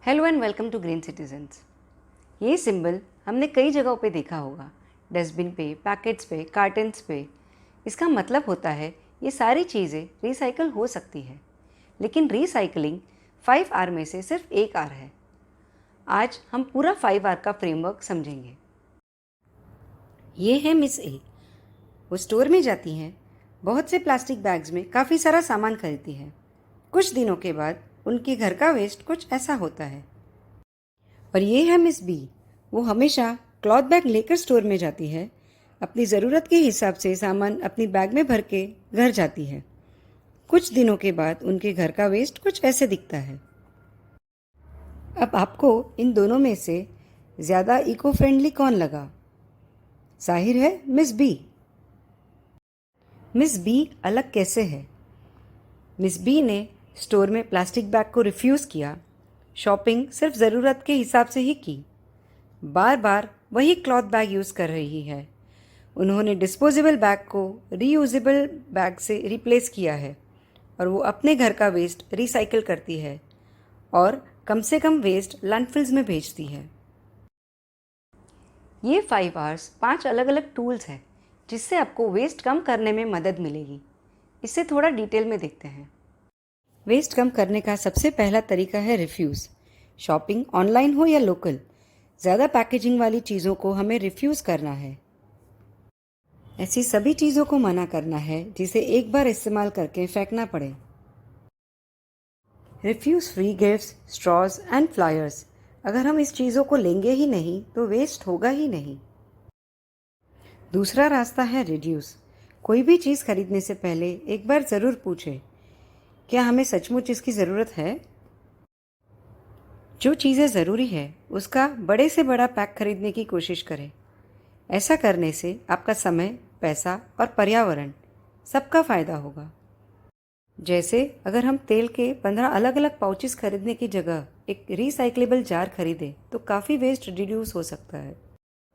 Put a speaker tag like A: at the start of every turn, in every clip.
A: Hello and welcome to green citizens. ये symbol हमने कई जगहों पे देखा होगा, डस्टबिन पे, पैकेट्स पे, कार्टन्स पे। इसका मतलब होता है ये सारी चीज़ें रिसाइकल हो सकती है, लेकिन रिसाइकलिंग 5R में से सिर्फ एक R है। आज हम पूरा 5R का फ्रेमवर्क समझेंगे। ये है मिस ए। वो स्टोर में जाती हैं, बहुत से प्लास्टिक बैग्स में काफ़ी सारा सामान खरीदती है। कुछ दिनों के बाद उनके घर का वेस्ट कुछ ऐसा होता है। और ये है मिस बी। वो हमेशा क्लॉथ बैग लेकर स्टोर में जाती है, अपनी ज़रूरत के हिसाब से सामान अपनी बैग में भर के घर जाती है। कुछ दिनों के बाद उनके घर का वेस्ट कुछ ऐसे दिखता है। अब आपको इन दोनों में से ज़्यादा इको फ्रेंडली कौन लगा? जाहिर है मिस बी। मिस बी अलग कैसे है? मिस बी ने स्टोर में प्लास्टिक बैग को रिफ्यूज़ किया, शॉपिंग सिर्फ ज़रूरत के हिसाब से ही की, बार बार वही क्लॉथ बैग यूज़ कर रही है। उन्होंने डिस्पोजेबल बैग को रीयूजेबल बैग से रिप्लेस किया है और वो अपने घर का वेस्ट रिसाइकिल करती है और कम से कम वेस्ट लैंडफिल्स में भेजती है। ये 5Rs 5 अलग अलग टूल्स हैं जिससे आपको वेस्ट कम करने में मदद मिलेगी। इसे थोड़ा डिटेल में देखते हैं। वेस्ट कम करने का सबसे पहला तरीका है रिफ्यूज़। शॉपिंग ऑनलाइन हो या लोकल, ज़्यादा पैकेजिंग वाली चीज़ों को हमें रिफ्यूज़ करना है। ऐसी सभी चीज़ों को मना करना है जिसे एक बार इस्तेमाल करके फेंकना पड़े। Refuse free gifts, straws and flyers. अगर हम इस चीज़ों को लेंगे ही नहीं तो वेस्ट होगा ही नहीं। दूसरा रास्ता है रिड्यूस। कोई भी चीज़ खरीदने से पहले एक बार ज़रूर पूछें, क्या हमें सचमुच इसकी ज़रूरत है? जो चीज़ें ज़रूरी है उसका बड़े से बड़ा पैक खरीदने की कोशिश करें। ऐसा करने से आपका समय, पैसा और पर्यावरण सबका फ़ायदा होगा। जैसे अगर हम तेल के 15 अलग अलग पाउचेस खरीदने की जगह एक रिसाइक्लेबल जार खरीदें तो काफ़ी वेस्ट रिड्यूस हो सकता है।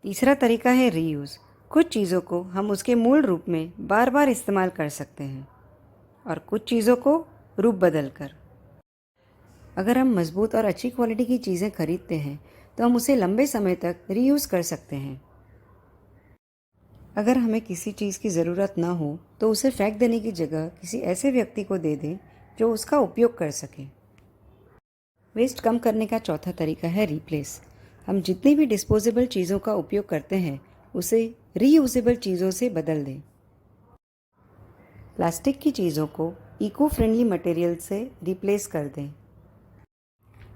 A: तीसरा तरीका है रीयूज़। कुछ चीज़ों को हम उसके मूल रूप में बार बार इस्तेमाल कर सकते हैं और कुछ चीज़ों को रूप बदल कर। अगर हम मज़बूत और अच्छी क्वालिटी की चीज़ें खरीदते हैं तो हम उसे लंबे समय तक रीयूज़ कर सकते हैं। अगर हमें किसी चीज़ की ज़रूरत ना हो तो उसे फेंक देने की जगह किसी ऐसे व्यक्ति को दे दें जो उसका उपयोग कर सके। वेस्ट कम करने का चौथा तरीका है रिप्लेस। हम जितनी भी डिस्पोजेबल चीज़ों का उपयोग करते हैं उसे रीयूजेबल चीज़ों से बदल दें। प्लास्टिक की चीज़ों को इको फ्रेंडली मटेरियल से रिप्लेस कर दें।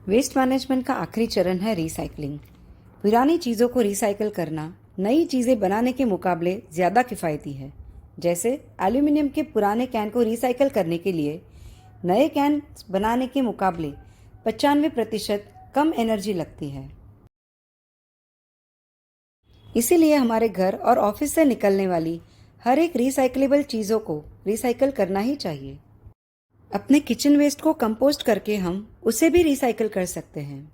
A: वेस्ट मैनेजमेंट का आखिरी चरण है रिसाइकलिंग। पुरानी चीज़ों को रिसाइकिल करना नई चीज़ें बनाने के मुकाबले ज़्यादा किफ़ायती है। जैसे एल्यूमिनियम के पुराने कैन को रिसाइकिल करने के लिए नए कैन बनाने के मुकाबले 95% कम एनर्जी लगती है। इसीलिए हमारे घर और ऑफिस से निकलने वाली हर एक रिसाइकलेबल चीज़ों को रिसाइकिल करना ही चाहिए। अपने किचन वेस्ट को कंपोस्ट करके हम उसे भी रिसाइकिल कर सकते हैं।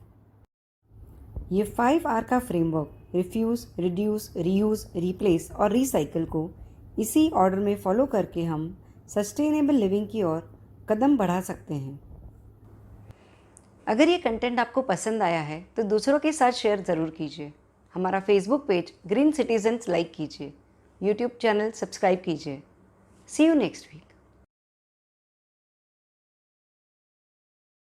A: ये 5R का framework refuse, reduce, reuse, replace और रिसाइकिल को इसी ऑर्डर में फॉलो करके हम सस्टेनेबल लिविंग की ओर कदम बढ़ा सकते हैं। अगर ये कंटेंट आपको पसंद आया है तो दूसरों के साथ शेयर ज़रूर कीजिए। हमारा Facebook page green citizens like कीजिए, यूट्यूब चैनल सब्सक्राइब कीजिए। सी यू नेक्स्ट वीक।